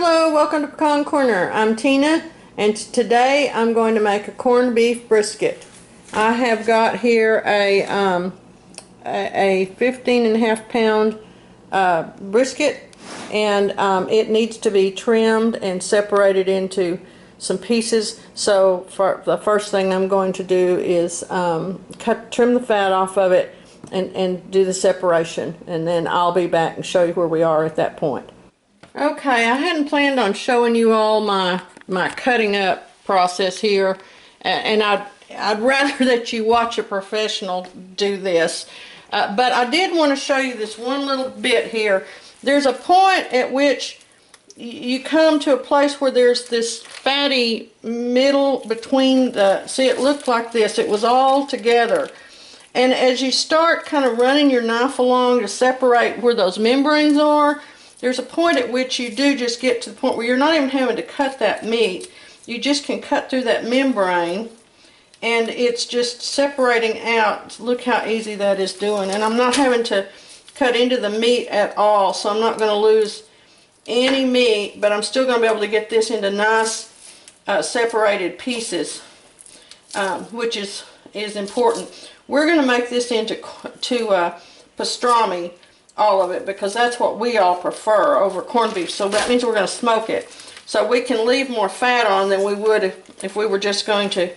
Hello, welcome to Pecan Corner. I'm Tina, and today I'm going to make a corned beef brisket. I have got here a 15.5 pound brisket, and it needs to be trimmed and separated into some pieces. So for the first thing I'm going to do is trim the fat off of it and do the separation, and then I'll be back and show you where we are at that point. Okay, I hadn't planned on showing you all my cutting up process here, and I'd rather that you watch a professional do this, but I did want to show you this one little bit here. There's a point at which you come to a place where there's this fatty middle between the, see, it looked like this, it was all together, and as you start kind of running your knife along to separate where those membranes are, there's a point at which you do just get to the point where you're not even having to cut that meat. You just can cut through that membrane, and it's just separating out. Look how easy that is doing. And I'm not having to cut into the meat at all, so I'm not going to lose any meat, but I'm still going to be able to get this into nice separated pieces, which is important. We're going to make this into pastrami, all of it, because that's what we all prefer over corned beef. So that means we're going to smoke it, so we can leave more fat on than we would if we were just going to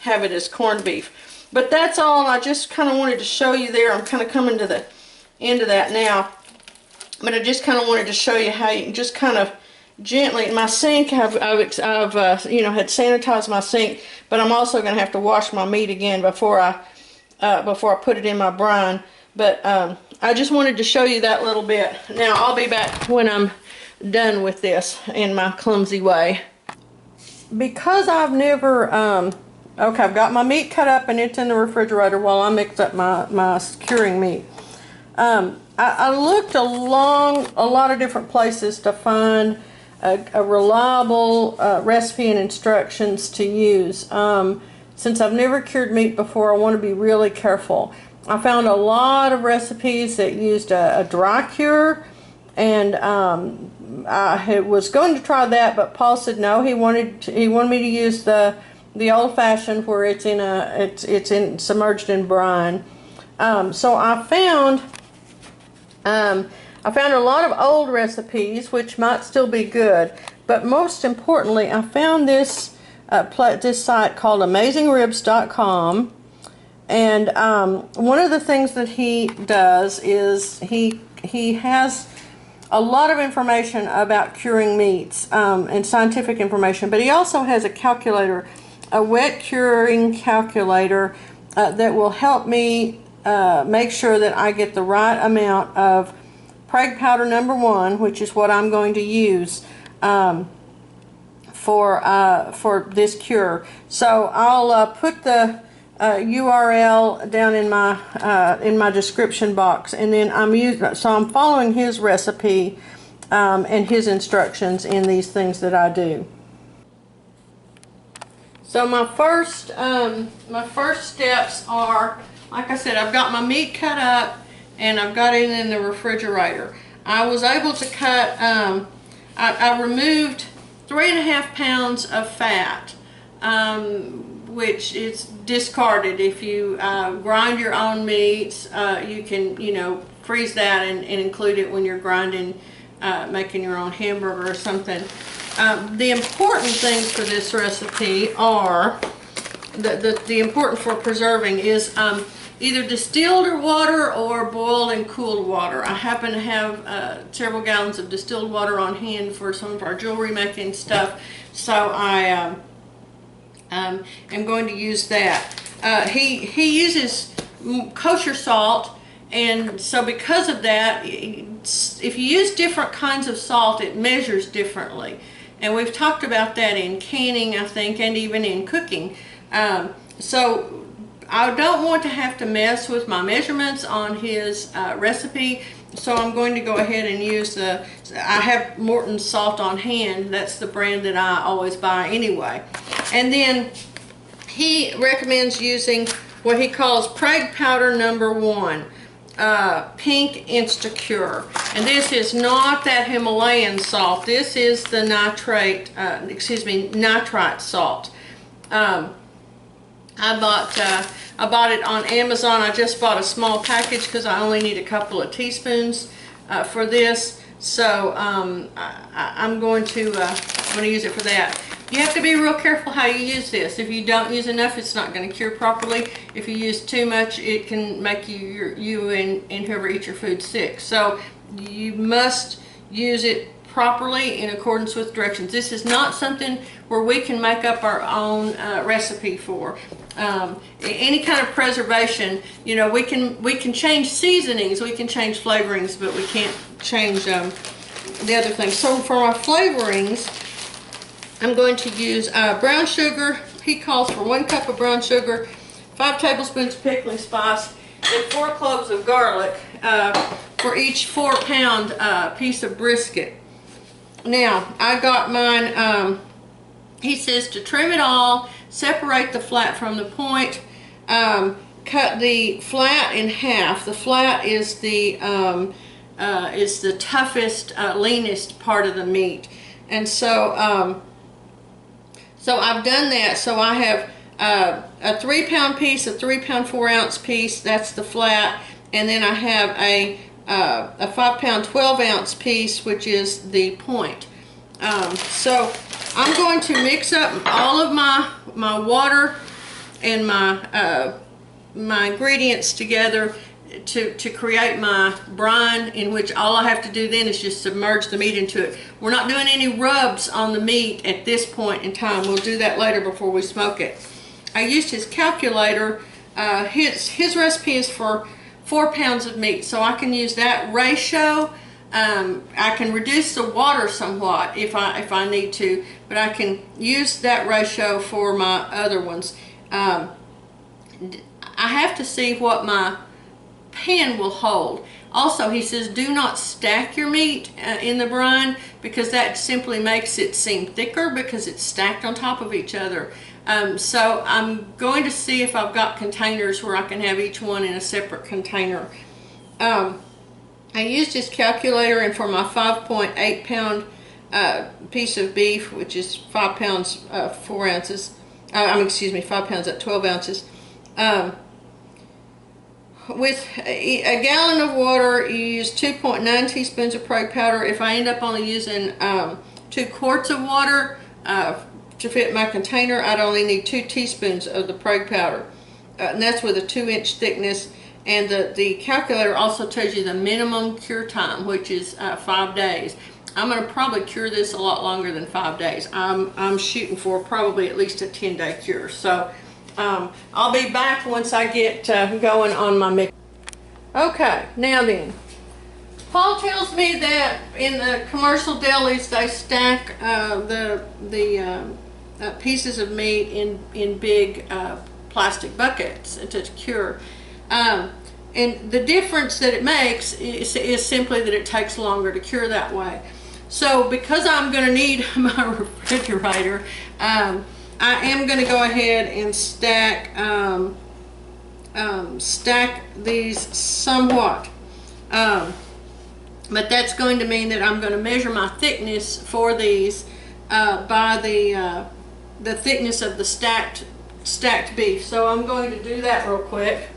have it as corned beef. But that's all. I just kind of wanted to show you there. I'm kind of coming to the end of that now, but I just kind of wanted to show you how you can just kind of gently. My sink, I've you know, had sanitized my sink, but I'm also going to have to wash my meat again before I put it in my brine. But I just wanted to show you that little bit. Now I'll be back when I'm done with this in my clumsy way. Because I've never, okay, I've got my meat cut up and it's in the refrigerator while I mix up my curing meat. I looked along a lot of different places to find a reliable recipe and instructions to use. Since I've never cured meat before, I want to be really careful. I found a lot of recipes that used a dry cure, and I was going to try that, but Paul said no. He wanted me to use the old-fashioned, where it's submerged in brine. So I found a lot of old recipes, which might still be good, but most importantly, I found this site called AmazingRibs.com. And one of the things that he does is he has a lot of information about curing meats, and scientific information, but he also has a calculator, a wet curing calculator that will help me make sure that I get the right amount of Prague powder #1, which is what I'm going to use for this cure. So I'll put the URL down in my description box, and then I'm following his recipe and his instructions in these things that I do. So my first steps are, like I said, I've got my meat cut up and I've got it in the refrigerator. I was able to cut, I removed 3.5 pounds of fat, which is discarded. If you grind your own meats, you can, freeze that and include it when you're grinding, making your own hamburger or something. The important things for this recipe are, the important for preserving is either distilled water or boiled and cooled water. I happen to have several gallons of distilled water on hand for some of our jewelry making stuff, so I am going to use that. He uses kosher salt, and so because of that, if you use different kinds of salt, it measures differently. And we've talked about that in canning, I think, and even in cooking. So I don't want to have to mess with my measurements on his recipe, so I'm going to go ahead and use I have Morton's salt on hand. That's the brand that I always buy anyway. And then he recommends using what he calls Prague powder #1. pink Instacure, and this is not that Himalayan salt. This is the nitrite salt. I bought it on Amazon. I just bought a small package because I only need a couple of teaspoons for this. So I'm going to use it for that. You have to be real careful how you use this. If you don't use enough, it's not going to cure properly. If you use too much, it can make you and whoever eats your food sick. So you must use it properly in accordance with directions. This is not something where we can make up our own recipe for. Any kind of preservation, you know, we can change seasonings, we can change flavorings, but we can't change the other things. So for our flavorings, I'm going to use brown sugar. He calls for 1 cup of brown sugar, 5 tablespoons of pickling spice, and 4 cloves of garlic for each 4-pound piece of brisket. Now, I got mine, he says to trim it all, separate the flat from the point, cut the flat in half. The flat is the toughest, leanest part of the meat. And so, so I've done that. So I have a 3-pound piece, a 3-pound 4-ounce piece, that's the flat, and then I have a 5-pound 12-ounce piece, which is the point. So I'm going to mix up all of my water and my ingredients together to create my brine, in which all I have to do then is just submerge the meat into it. We're not doing any rubs on the meat at this point in time. We'll do that later before we smoke it. I used his calculator. His recipe is for 4 pounds of meat, so I can use that ratio. I can reduce the water somewhat if I need to, but I can use that ratio for my other ones. I have to see what my pan will hold. Also, he says do not stack your meat in the brine, because that simply makes it seem thicker because it's stacked on top of each other. So I'm going to see if I've got containers where I can have each one in a separate container. I used his calculator, and for my 5.8 pound piece of beef, which is 5 pounds 4 ounces, 5 pounds at 12 ounces. With a gallon of water, you use 2.9 teaspoons of preg powder. If I end up only using 2 quarts of water to fit my container, I'd only need 2 teaspoons of the preg powder. And that's with a 2-inch thickness. And the calculator also tells you the minimum cure time, which is 5 days. I'm going to probably cure this a lot longer than 5 days. I'm shooting for probably at least a 10-day cure. So I'll be back once I get going on my mix. Okay, now then, Paul tells me that in the commercial delis they stack the pieces of meat in big plastic buckets to cure. And the difference that it makes is simply that it takes longer to cure that way. So because I'm going to need my refrigerator, I am going to go ahead and stack these somewhat. But that's going to mean that I'm going to measure my thickness for these by the thickness of the stacked beef. So I'm going to do that real quick.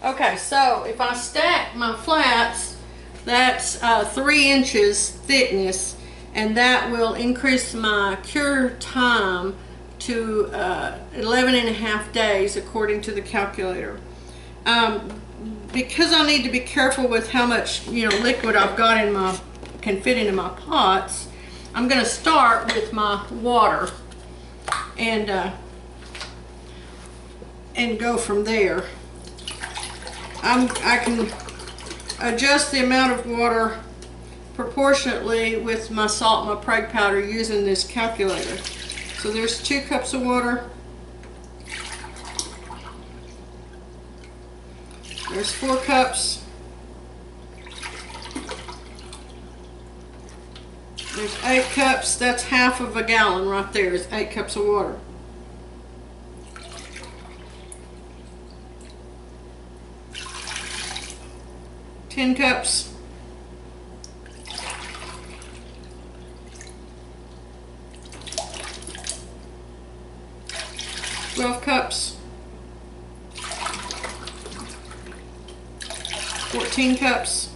Okay, so if I stack my flats, that's 3 inches thickness, and that will increase my cure time to 11.5 days according to the calculator. Because I need to be careful with how much liquid I've got can fit into my pots, I'm going to start with my water and go from there. I can adjust the amount of water proportionately with my salt and my preg powder using this calculator. So there's 2 cups of water. There's 4 cups. There's 8 cups. That's half of a gallon right there is 8 cups of water. 10 cups. 12 cups. 14 cups.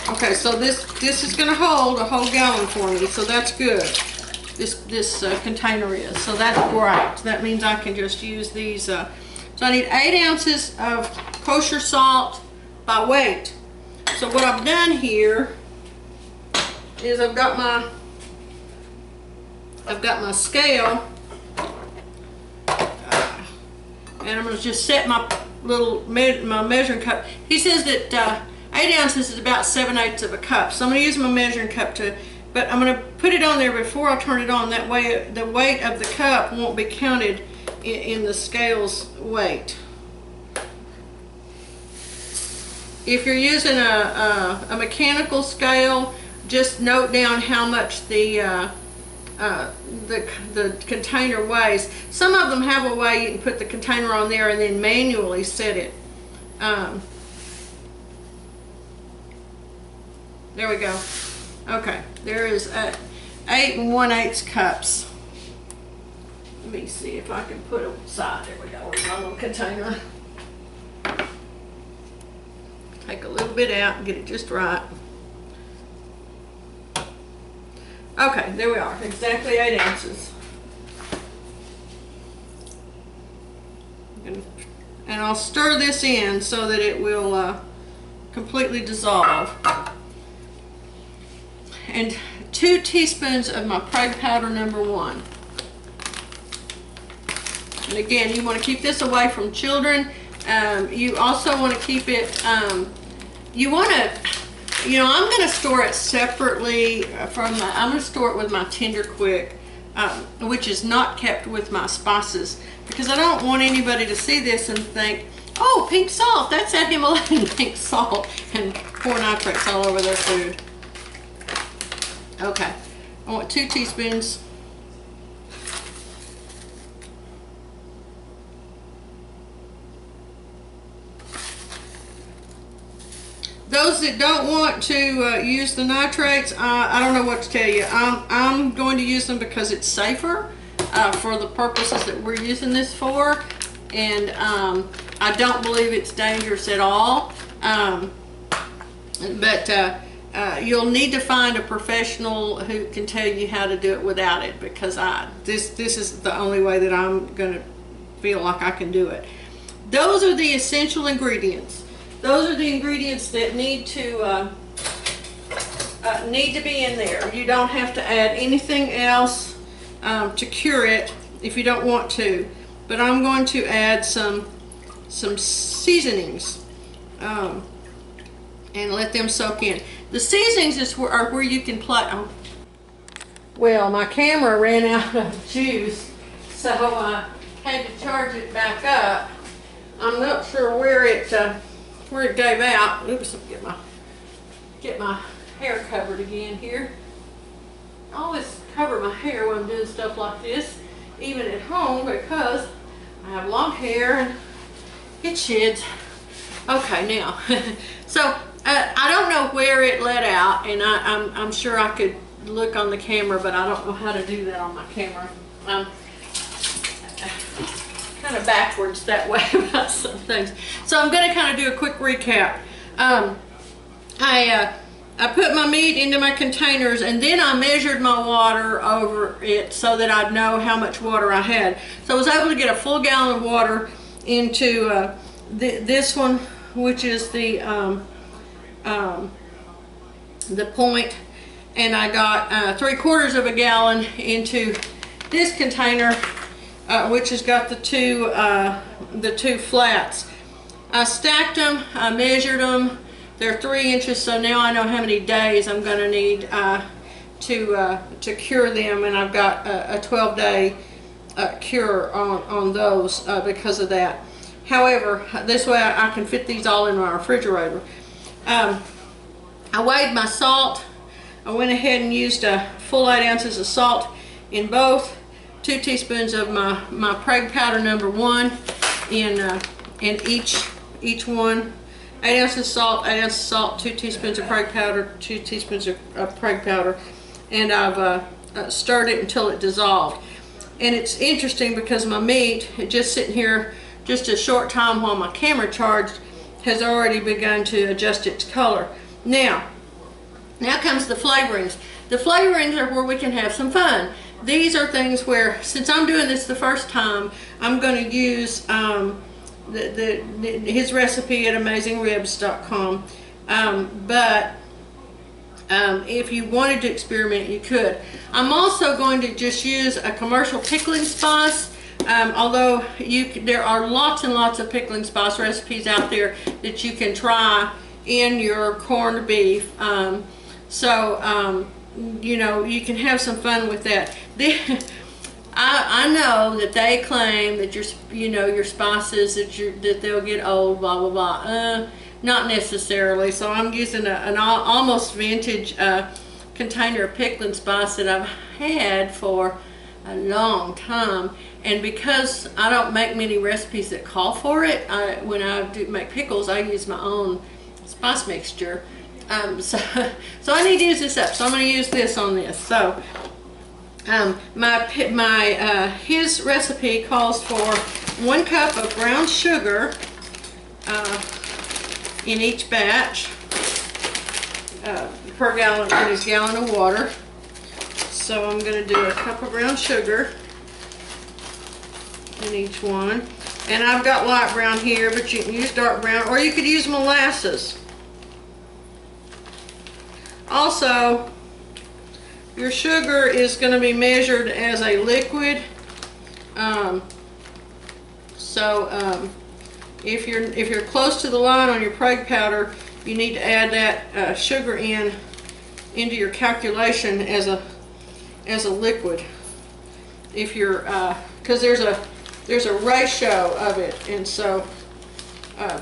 Okay, so this is going to hold a whole gallon for me, so that's good. This container is, so that's great. That means I can just use these. So I need 8 ounces of kosher salt by weight. So what I've done here is I've got my scale, and I'm going to just set my little my measuring cup. He says that 8 ounces is about 7/8 of a cup. So I'm going to use my measuring cup but I'm going to put it on there before I turn it on. That way the weight of the cup won't be counted in the scale's weight. If you're using a mechanical scale, just note down how much the container weighs. Some of them have a way you can put the container on there and then manually set it. There we go. Okay, there is 8 1/8 cups. Let me see if I can put it aside. There we go, with my little container. Take a little bit out and get it just right. Okay, there we are, exactly 8 ounces. And I'll stir this in so that it will completely dissolve. And 2 teaspoons of my Prague powder #1. And again, you want to keep this away from children. You also want to keep it, you want to, I'm going to store it separately I'm going to store it with my Tender Quick, which is not kept with my spices, because I don't want anybody to see this and think, oh, pink salt, that's that Himalayan pink salt, and pour nitrates all over their food. Okay, I want 2 teaspoons. Those that don't want to use the nitrates, I don't know what to tell you. I'm going to use them because it's safer for the purposes that we're using this for, and I don't believe it's dangerous at all. You'll need to find a professional who can tell you how to do it without it, because this is the only way that I'm going to feel like I can do it. Those are the essential ingredients. Those are the ingredients that need to be in there. You don't have to add anything else to cure it if you don't want to. But I'm going to add some seasonings and let them soak in. The seasonings are where you can play. Oh. Well, my camera ran out of juice, so I had to charge it back up. I'm not sure where it gave out. Oops, get my hair covered again here. I always cover my hair when I'm doing stuff like this, even at home, because I have long hair and it sheds. Okay, now, so I don't know where it let out, and I'm sure I could look on the camera, but I don't know how to do that on my camera. I'm kind of backwards that way about some things. So I'm going to kind of do a quick recap. I put my meat into my containers, and then I measured my water over it so that I'd know how much water I had. So I was able to get a full gallon of water into this one, which is the point, and I got 3/4 of a gallon into this container, which has got the two flats. I stacked them, I measured them. They're 3 inches, so now I know how many days I'm going to need to cure them, and I've got a 12-day cure on those because of that. However, this way I can fit these all in my refrigerator. I weighed my salt. I went ahead and used a full 8 ounces of salt in both. 2 teaspoons of my Prague powder #1 in each one. 8 ounces of salt, 8 ounces of salt, 2 teaspoons of Prague powder, 2 teaspoons of Prague powder, and I've stirred it until it dissolved. And it's interesting because my meat, just sitting here just a short time while my camera charged, has already begun to adjust its color. Now comes the flavorings. The flavorings are where we can have some fun. These are things where, since I'm doing this the first time, I'm going to use his recipe at AmazingRibs.com. But if you wanted to experiment, you could. I'm also going to just use a commercial pickling spice. Although there are lots and lots of pickling spice recipes out there that you can try in your corned beef. You know, you can have some fun with that. I know that they claim that your spices that they'll get old, blah blah blah. Not necessarily. So I'm using an almost vintage container of pickling spice that I've had for a long time. And because I don't make many recipes that call for it, when I do make pickles, I use my own spice mixture. So I need to use this up. So I'm going to use this on this. So his recipe calls for 1 cup of brown sugar in each batch per gallon in his gallon of water. So I'm going to do a cup of brown sugar in each one. And I've got light brown here, but you can use dark brown, or you could use molasses. Also, your sugar is going to be measured as a liquid. If you're close to the line on your Prague powder, you need to add that sugar into your calculation as a liquid. If you're because there's a ratio of it, and so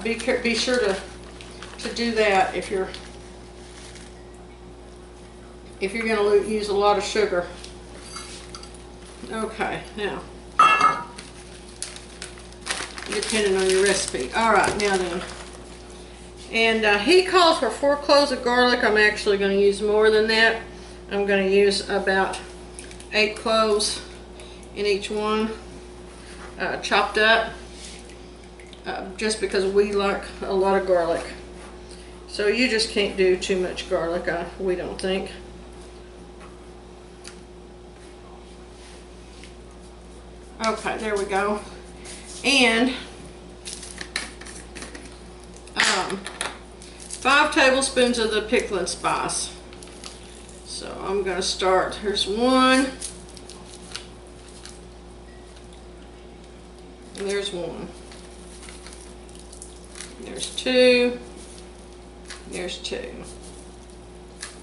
be sure to do that if you're going to use a lot of sugar. Okay, now, depending on your recipe. All right, now then. And he calls for 4 cloves of garlic. I'm actually going to use more than that. I'm going to use about 8 cloves in each one, chopped up, just because we like a lot of garlic. So you just can't do too much garlic, we don't think. Okay, there we go. And 5 tablespoons of the pickling spice. So I'm going to start. Here's 1. And there's 1. There's 2. There's 2.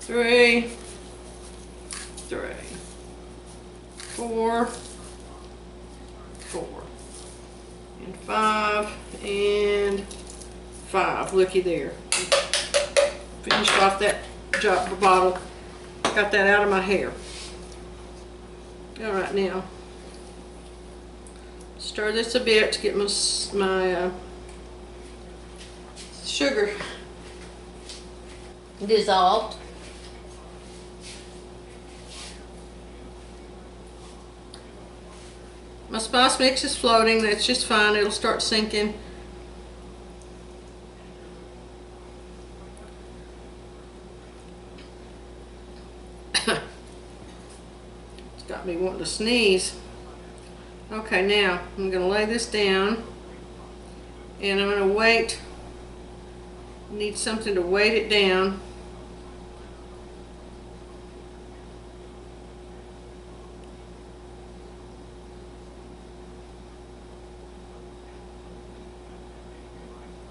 3. 4. 4. And 5. And 5. Looky there. Finished off that bottle. Got that out of my hair. Alright, now stir this a bit to get my sugar dissolved. My spice mix is floating. That's just fine. It'll start sinking. It's got me wanting to sneeze. Okay, now I'm going to lay this down, and I'm going to wait. Need something to weight it down.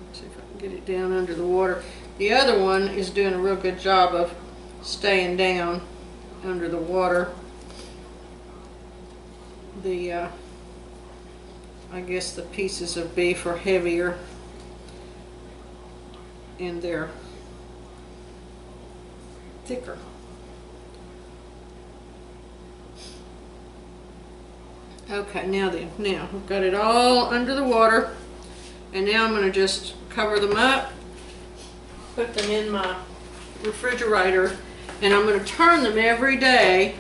Let's see if I can get it down under the water. The other one is doing a real good job of staying down under the water. I guess the pieces of beef are heavier and they're thicker. Okay, now we've got it all under the water, and now I'm going to just cover them up put them in my refrigerator, and I'm going to turn them every day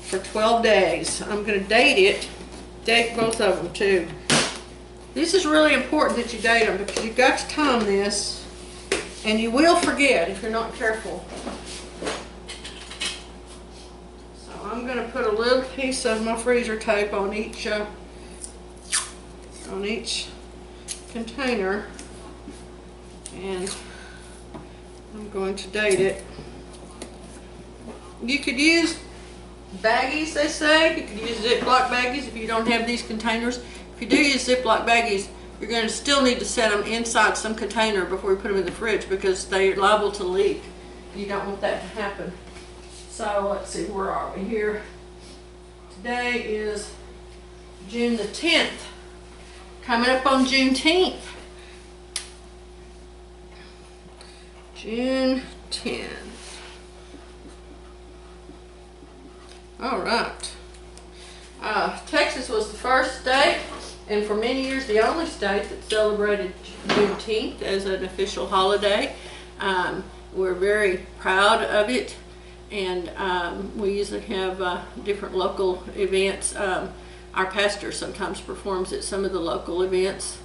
for 12 days. I'm going to date both of them too. This is really important that you date them because you've got to time this, and you will forget if you're not careful. So I'm going to put a little piece of my freezer tape on each container, and I'm going to date it. You could use baggies, they say. You could use Ziploc baggies if you don't have these containers. If you do use Ziploc baggies, you're going to still need to set them inside some container before you put them in the fridge because they're liable to leak. You don't want that to happen. So let's see, where are we here? Today is June the 10th. Coming up on Juneteenth. June 10th. All right. Texas was the first state, and for many years the only state that celebrated Juneteenth as an official holiday. We're very proud of it, and we usually have different local events. Our pastor sometimes performs at some of the local events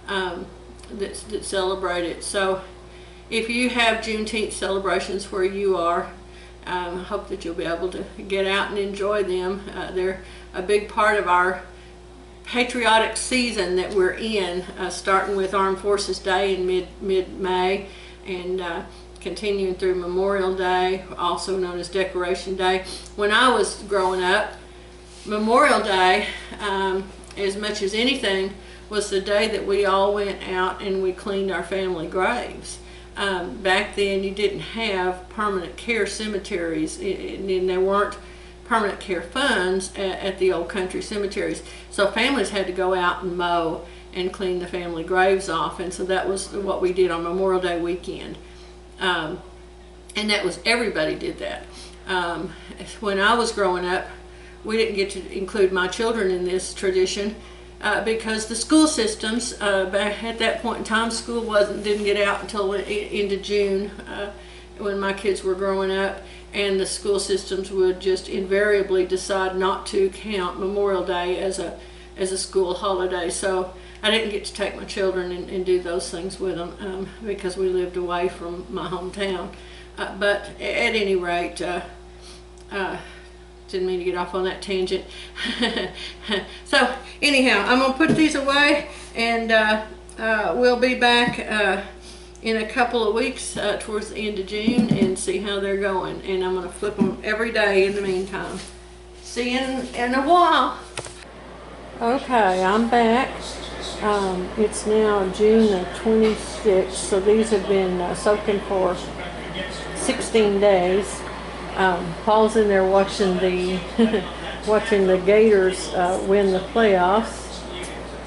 that celebrate it. So if you have Juneteenth celebrations where you are, I hope that you'll be able to get out and enjoy them. They're a big part of our patriotic season that we're in, starting with Armed Forces Day in mid-May and continuing through Memorial Day, also known as Decoration Day. When I was growing up, Memorial Day, as much as anything, was the day that we all went out and we cleaned our family graves. Back then you didn't have permanent care cemeteries, and there weren't permanent care funds at the old country cemeteries. So families had to go out and mow and clean the family graves off, and so that was what we did on Memorial Day weekend. And that was, everybody did that. When I was growing up, we didn't get to include my children in this tradition because the school systems, back at that point in time, school didn't get out until into June when my kids were growing up, and the school systems would just invariably decide not to count Memorial Day as a school holiday. So I didn't get to take my children and do those things with them because we lived away from my hometown. But at any rate, didn't mean to get off on that tangent. So anyhow, I'm going to put these away, and we'll be back in a couple of weeks towards the end of June and see how they're going. And I'm going to flip them every day in the meantime. See you in a while. Okay, I'm back. It's now June the 26th, so these have been soaking for 16 days. Paul's in there watching the watching the Gators win the playoffs,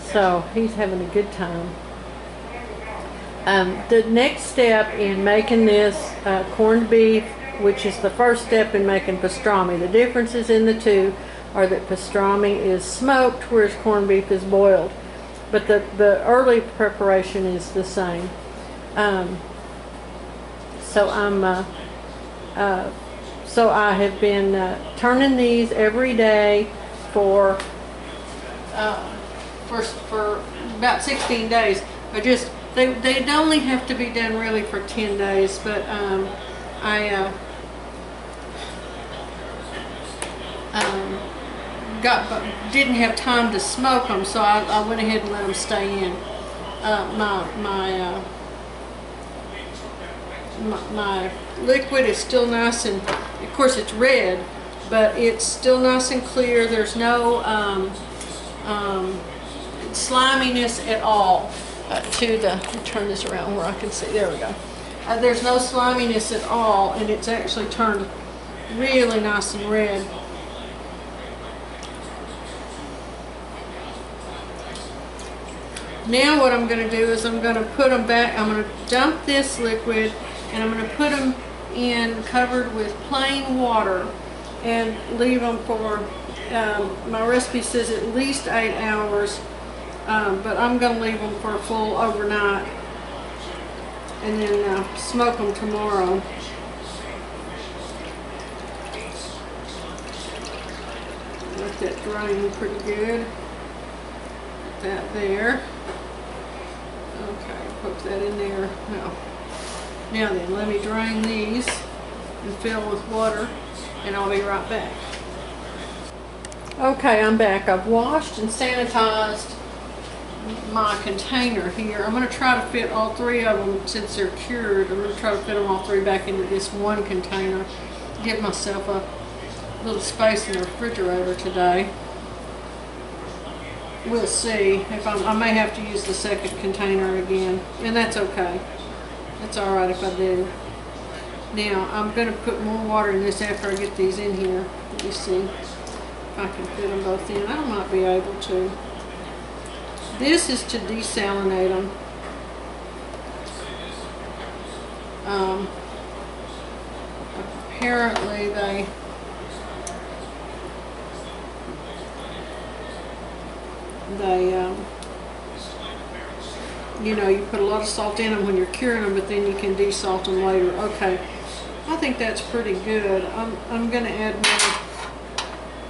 so he's having a good time. The next step in making this corned beef, which is the first step in making pastrami, the differences in the two are that pastrami is smoked, whereas corned beef is boiled. But the early preparation is the same. So I have been turning these every day for about 16 days. They only have to be done really for 10 days, but I didn't have time to smoke them, so I went ahead and let them stay in. My liquid is still nice, and of course it's red, but it's still nice and clear. There's no sliminess at all let me turn this around where I can see. There we go. There's no sliminess at all, and it's actually turned really nice and red. Now what I'm going to do is I'm going to put them back. I'm going to dump this liquid, and I'm going to put them in covered with plain water and leave them for, my recipe says at least 8 hours, but I'm going to leave them for a full overnight. and then smoke them tomorrow. Let that drain pretty good. Put that there. Okay, put that in there. Now then, let me drain these and fill with water, and I'll be right back. Okay, I'm back. I've washed and sanitized my container here. I'm going to try to fit all three of them since they're cured. I'm going to try to fit them all three back into this one container. Give myself a little space in the refrigerator today. We'll see if I may have to use the second container again, and that's okay. That's all right if I do. Now I'm going to put more water in this after I get these in here. Let me see if I can fit them both in. I might be able to. This is to desalinate them. Apparently they you know, you put a lot of salt in them when you're curing them, but then you can desalt them later. Okay, I think that's pretty good. I'm going to add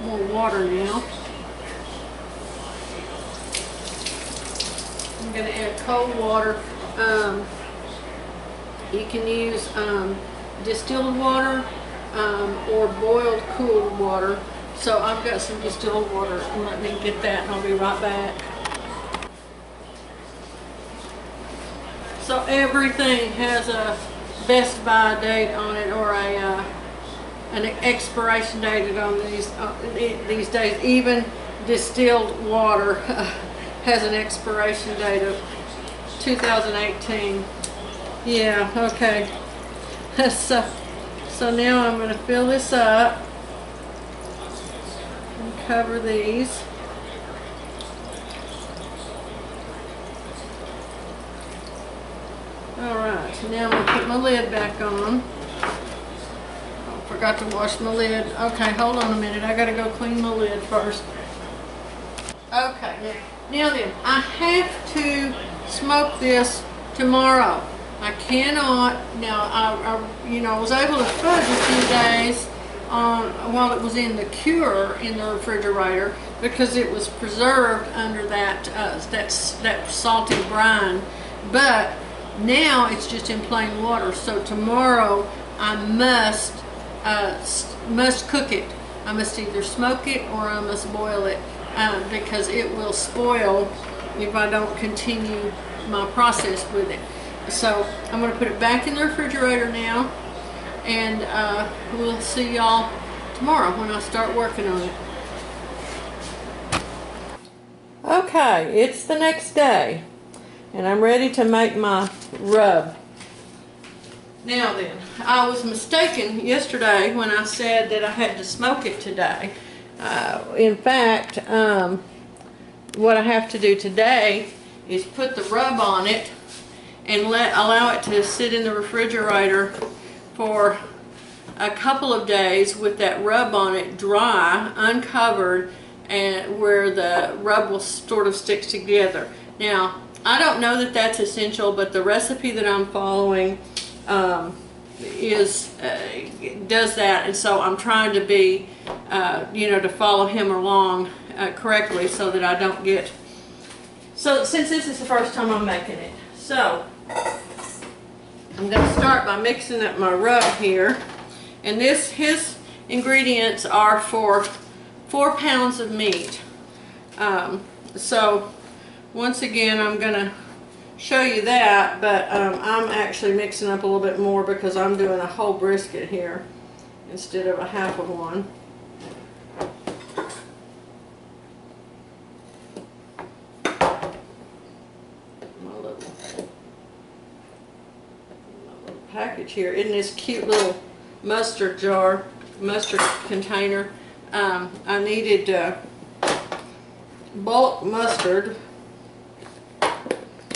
more water now. I'm going to add cold water. You can use distilled water or boiled cooled water. So I've got some distilled water, and let me get that and I'll be right back. So everything has a best by date on it, or an expiration date on these days. Even distilled water has an expiration date of 2018. Yeah, okay. So now I'm going to fill this up and cover these. Alright, now I'm going to put my lid back on. Oh, forgot to wash my lid. Okay, hold on a minute. I got to go clean my lid first. Okay, now then, I have to smoke this tomorrow. I cannot. Now, I was able to fudge a few days while it was in the cure in the refrigerator because it was preserved under that salty brine. But now it's just in plain water. So tomorrow I must cook it. I must either smoke it or I must boil it because it will spoil if I don't continue my process with it. So I'm going to put it back in the refrigerator now, and we'll see y'all tomorrow when I start working on it. Okay, it's the next day, and I'm ready to make my rub. Now then, I was mistaken yesterday when I said that I had to smoke it today. In fact, what I have to do today is put the rub on it and allow it to sit in the refrigerator for a couple of days with that rub on it dry, uncovered, and where the rub will sort of stick together. Now, I don't know that that's essential, but the recipe that I'm following does that, and so I'm trying to be, to follow him along correctly so that I don't get. So since this is the first time I'm making it, so I'm going to start by mixing up my rub here, and his ingredients are for 4 pounds of meat. So once again, I'm going to show you that, but I'm actually mixing up a little bit more because I'm doing a whole brisket here instead of a half of one. My little package here in this cute little mustard container. I needed bulk mustard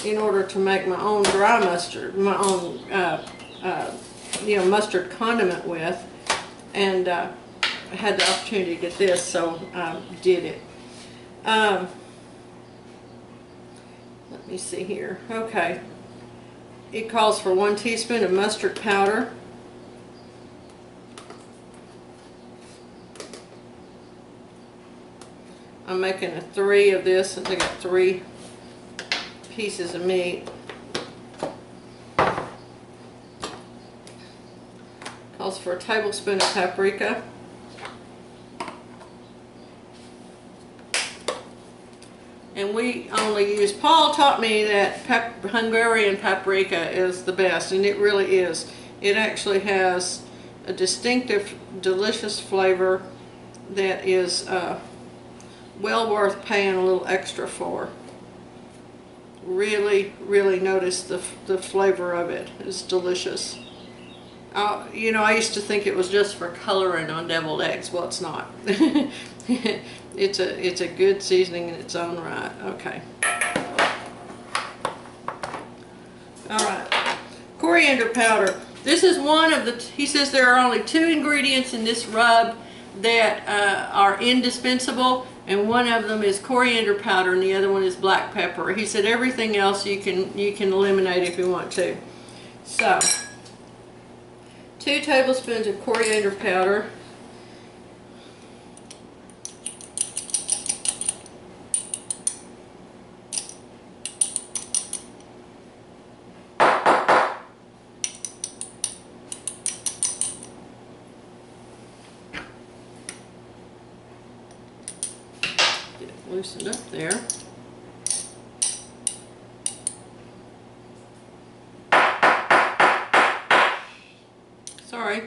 in order to make my own dry mustard, my own mustard condiment with, and I had the opportunity to get this, so I did it. Let me see here. Okay, it calls for 1 teaspoon of mustard powder. I'm making a 3 of this since I got 3 pieces of meat. Calls for a tablespoon of paprika. And we only use, Paul taught me that Hungarian paprika is the best, and it really is. It actually has a distinctive, delicious flavor that is well worth paying a little extra for. Really, really notice the flavor of it. It's delicious. You know, I used to think it was just for coloring on deviled eggs. Well, it's not. It's a good seasoning in its own right. Okay. All right. Coriander powder. This is one of the, he says there are only 2 ingredients in this rub that are indispensable, and one of them is coriander powder and the other one is black pepper. He said everything else you can eliminate if you want to. So, 2 tablespoons of coriander powder. Get it loosened up there. Sorry.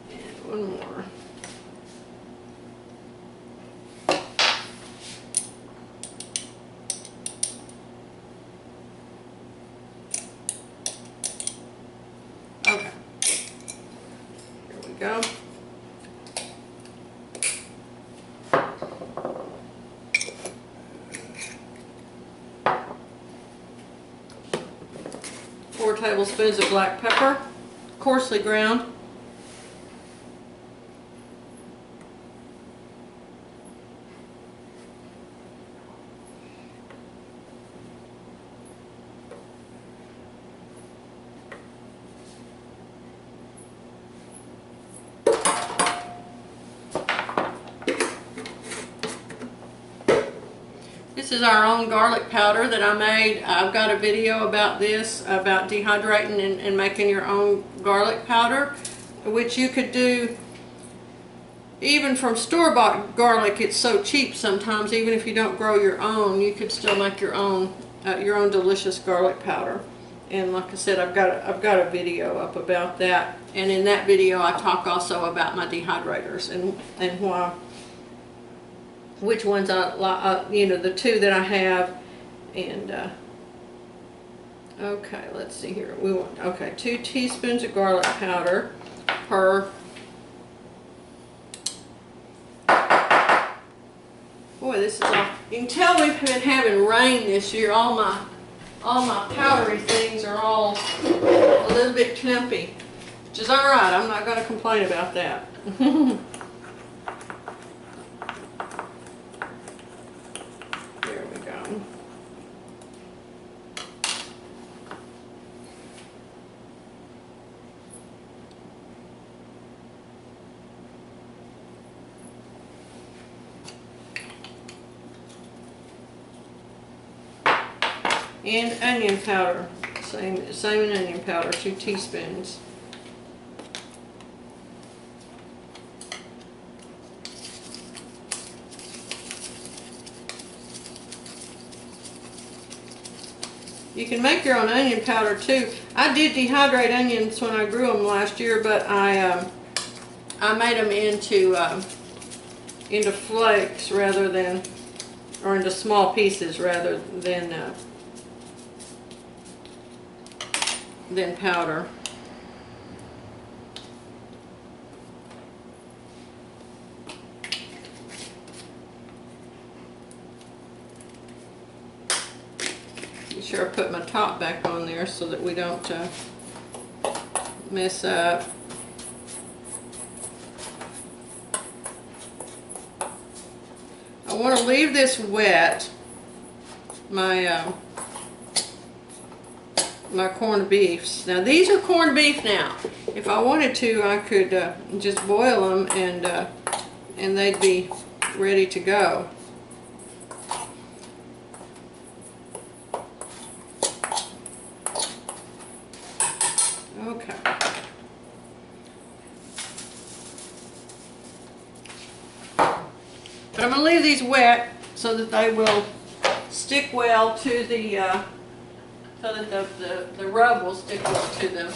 And one more. Okay. Here we go. Four tablespoons of black pepper, coarsely ground. This is our own garlic powder that I made. I've got a video about this, about dehydrating and making your own garlic powder, which you could do even from store-bought garlic. It's so cheap sometimes, even if you don't grow your own, you could still make your own delicious garlic powder. And like I said, I've got a video up about that. And in that video, I talk also about my dehydrators and why. Which ones you know, the 2 that I have, and okay, let's see here. We want 2 teaspoons of garlic powder per. Boy, this is all. You can tell we've been having rain this year. All my powdery things are all a little bit clumpy, which is all right. I'm not going to complain about that. And onion powder, same in onion powder, 2 teaspoons. You can make your own onion powder too. I did dehydrate onions when I grew them last year, but I made them into flakes rather than, or into small pieces rather than powder. Be sure I put my top back on there so that we don't mess up. I want to leave this wet, my my corned beefs. Now these are corned beef now. If I wanted to, I could just boil them and they'd be ready to go. Okay. But I'm going to leave these wet so that they will stick well to the, so that the rub will stick well to them.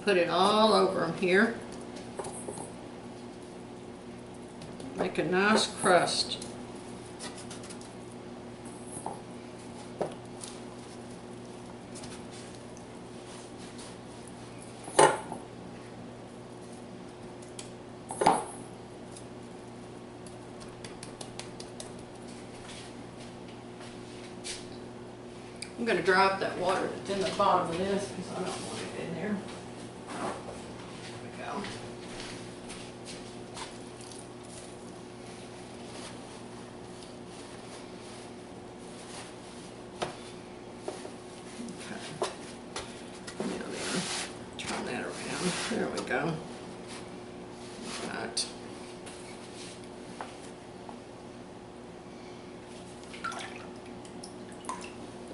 Put it all over them here. Make a nice crust. I'm going to drop that water that's in the bottom of this because I don't want it in there. There we go. Right.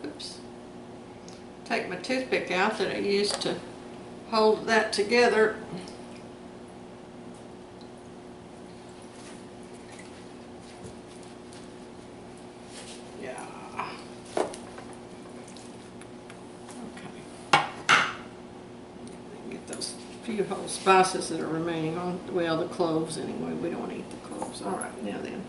Oops. Take my toothpick out that I used to hold that together. Yeah. Few whole spices that are remaining on, well, the cloves anyway. We don't want to eat the cloves. All right, now then.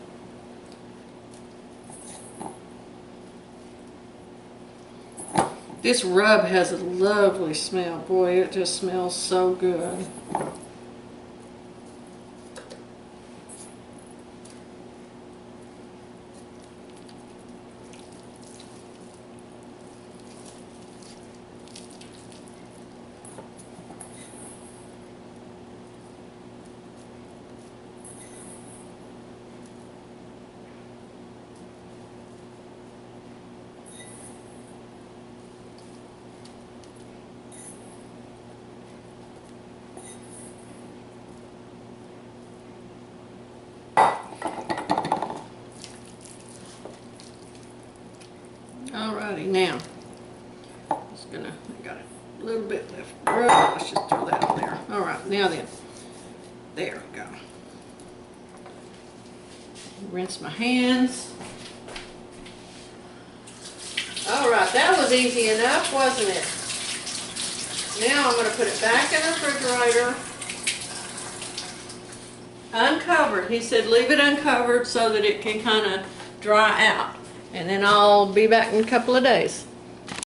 This rub has a lovely smell. Boy, it just smells so good. Alrighty, now, just gonna, I got a little bit left. Let's just throw that on there. Alright, now then, there we go. Rinse my hands. Alright, that was easy enough, wasn't it? Now I'm going to put it back in the refrigerator. Uncovered. He said leave it uncovered so that it can kind of dry out. And then I'll be back in a couple of days.